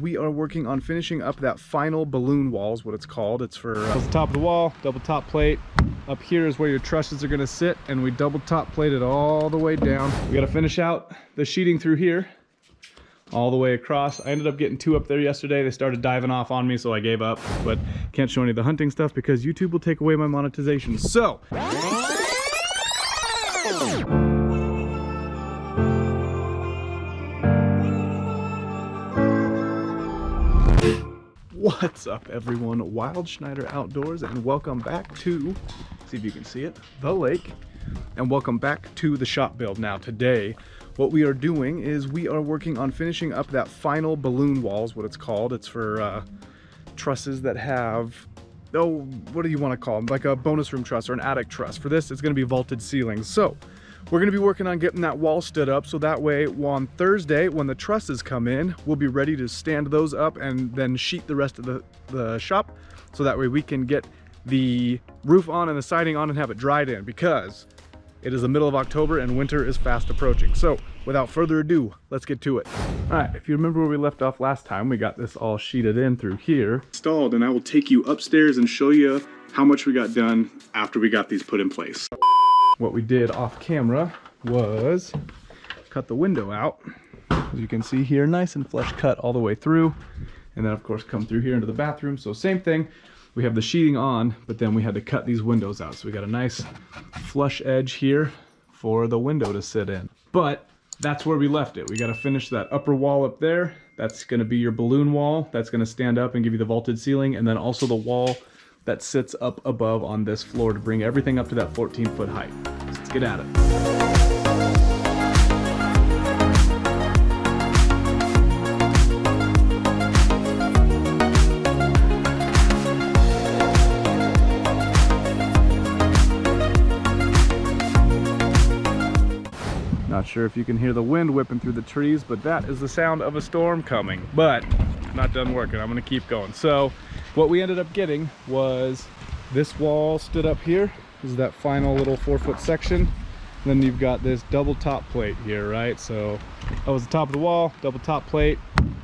We are working on finishing up that final balloon wall is what it's called. It's for the top of the wall, double top plate. Up here is where your trusses are gonna sit, and we double top plate it all the way down. We gotta finish out the sheeting through here, all the way across. I ended up getting 2 up there yesterday. They started diving off on me, so I gave up, but can't show any of the hunting stuff because YouTube will take away my monetization. So, what's up everyone? Wild Schneider Outdoors, and welcome back to, see if you can see it, the lake, and welcome back to the shop build. Now today, what we are doing is we are working on finishing up that final balloon wall is what it's called. It's for trusses that have, oh, what do you want to call them? Like a bonus room truss or an attic truss. For this, it's going to be vaulted ceilings. So we're going to be working on getting that wall stood up, so that way on Thursday when the trusses come in, we'll be ready to stand those up and then sheet the rest of the shop, so that way we can get the roof on and the siding on and have it dried in, because it is the middle of October and winter is fast approaching. So without further ado, let's get to it. All right, if you remember where we left off last time, we got this all sheeted in through here, installed, and I will take you upstairs and show you how much we got done after we got these put in place. What we did off camera was cut the window out. As you can see here, nice and flush cut all the way through. And then of course come through here into the bathroom. So same thing, we have the sheeting on, but then we had to cut these windows out. So we got a nice flush edge here for the window to sit in. But that's where we left it. We got to finish that upper wall up there. That's going to be your balloon wall. That's going to stand up and give you the vaulted ceiling. And then also the wall that sits up above on this floor to bring everything up to that 14-foot height. Let's get at it. Not sure if you can hear the wind whipping through the trees, but that is the sound of a storm coming. But not done working, I'm gonna keep going. So what we ended up getting was this wall stood up here. This is that final little 4-foot section. And then you've got this double top plate here, right? So that was the top of the wall, double top plate.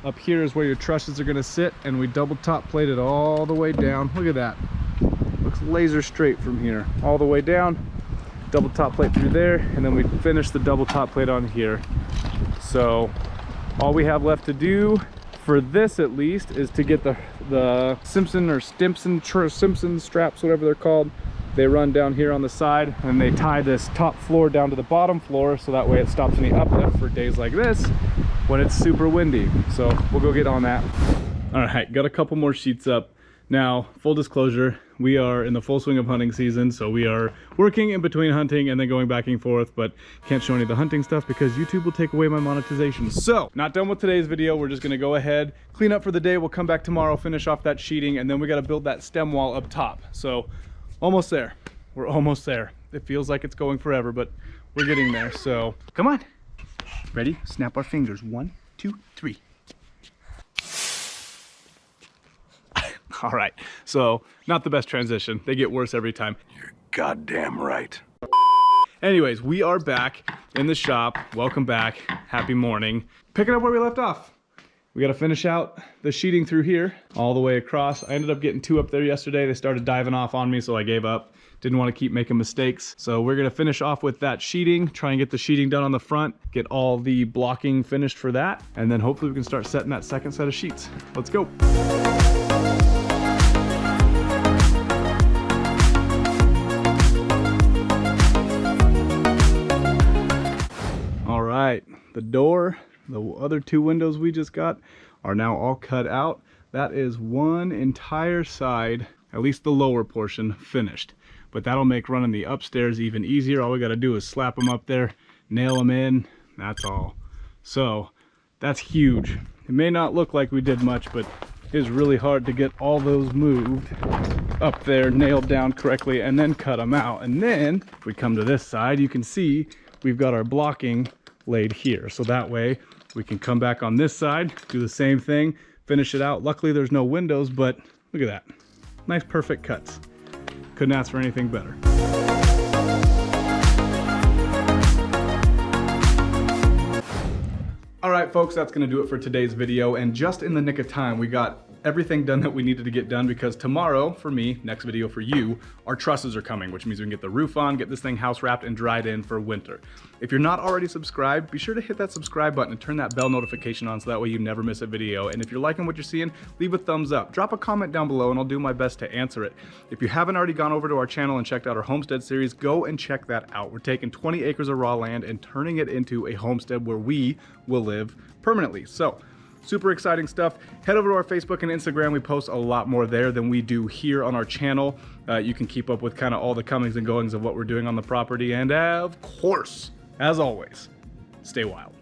Up here is where your trusses are gonna sit, and we double top plate it all the way down. Look at that, looks laser straight from here, all the way down. Double top plate through there, and then we finish the double top plate on here. So all we have left to do for this, at least, is to get the Simpson or Simpson straps, whatever they're called. They run down here on the side, and they tie this top floor down to the bottom floor, so that way it stops any uplift for days like this when it's super windy. So we'll go get on that. All right, got a couple more sheets up. Now, full disclosure, we are in the full swing of hunting season, so we are working in between hunting and then going back and forth, but can't show any of the hunting stuff because YouTube will take away my monetization. So, not done with today's video. We're just gonna go ahead, clean up for the day. We'll come back tomorrow, finish off that sheeting, and then we gotta build that stem wall up top. So, almost there. We're almost there. It feels like it's going forever, but we're getting there. So, come on. Ready? Snap our fingers. 1, 2, 3. All right, so not the best transition. They get worse every time. You're goddamn right. Anyways, we are back in the shop. Welcome back. Happy morning. Picking up where we left off. We got to finish out the sheeting through here all the way across. I ended up getting 2 up there yesterday. They started diving off on me, so I gave up. Didn't want to keep making mistakes. So we're going to finish off with that sheeting, try and get the sheeting done on the front, get all the blocking finished for that, and then hopefully we can start setting that second set of sheets. Let's go. Right, the door, the other 2 windows we just got are now all cut out. That is one entire side, at least the lower portion, finished. But that'll make running the upstairs even easier. All we got to do is slap them up there, nail them in, that's all. So that's huge. It may not look like we did much, but it is really hard to get all those moved up there, nailed down correctly, and then cut them out. And then if we come to this side, you can see we've got our blocking laid here, so that way we can come back on this side, do the same thing, finish it out. Luckily there's no windows, but look at that, nice perfect cuts. Couldn't ask for anything better. All right, folks, that's gonna do it for today's video. And just in the nick of time, we got everything done that we needed to get done, because tomorrow, for me, next video for you, our trusses are coming, which means we can get the roof on, get this thing house wrapped and dried in for winter. If you're not already subscribed, be sure to hit that subscribe button and turn that bell notification on so that way you never miss a video. And if you're liking what you're seeing, leave a thumbs up. Drop a comment down below and I'll do my best to answer it. If you haven't already gone over to our channel and checked out our homestead series, go and check that out. We're taking 20 acres of raw land and turning it into a homestead where we will live permanently. So, super exciting stuff. Head over to our Facebook and Instagram. We post a lot more there than we do here on our channel. You can keep up with kind of all the comings and goings of what we're doing on the property. And of course, as always, stay wild.